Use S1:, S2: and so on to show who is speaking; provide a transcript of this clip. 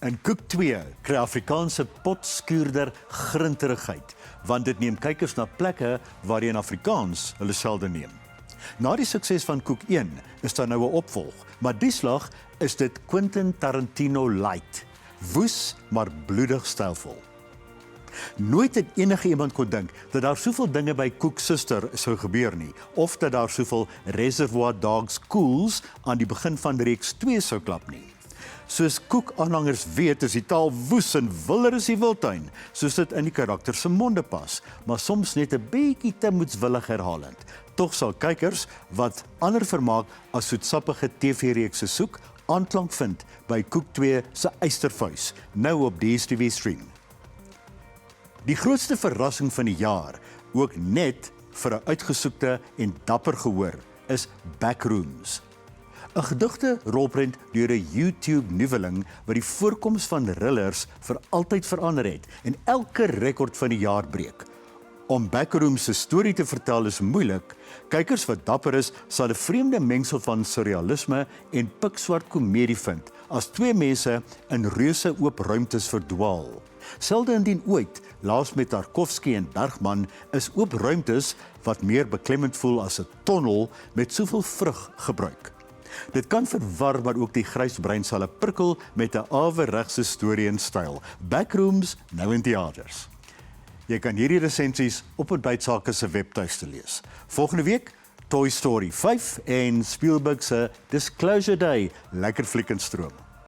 S1: In Koek 2 kry Afrikaanse potskuurder grinterigheid, want dit neem kykers na plekke waarheen Afrikaans hulle selde neem. Na die sukses van Koek 1 is daar nou 'n opvolg, maar die slag is dit Quentin Tarantino light. Woes, maar bloedig stylvol. Nooit het enige iemand kon dink dat daar soveel dinge by Koek Suster sou gebeur nie, of dat daar soveel Reservoir Dogs cools aan die begin van reeks 2 sou klap nie. Soos Koek-aanhangers weet, is die taal woes en wilder is die wildtuin, soos dit in die karakter se monde pas, maar soms net 'n bietjie te moedswillig herhalend. Tog sal kykers wat ander vermaak as soetsappige TV-reekse soek, aanklank vind by Koek 2 se Eystervuis, nou op DStv Stream. Die grootste verrassing van die jaar, ook net vir 'n uitgesoekte en dapper gehoor, is Backrooms. 'n Gedigte rolprent deur 'n YouTube-nuweling wat die voorkoms van thrillers vir altyd verander het en elke rekord van die jaar breek. Om Backrooms se storie te vertel is moeilik. Kykers wat dapper is, sal 'n vreemde mengsel van surrealisme en pikswart komedie vind, as twee mense in reuse oop ruimtes verdwaal. Selde indien ooit, laas met Tarkovsky en Bergman, is oop ruimtes wat meer beklemmend voel as 'n tonnel met soveel vrug gebruik. Dit kan verwar, maar ook die grys brein sal 'n prikkel met 'n averegse storie en styl. Backrooms nou in teaters. Jy kan hierdie resensies op Ontbytsake se webtuiste lees. Volgende week Toy Story 5 en Spielberg se Disclosure Day, lekker fliek en stroom.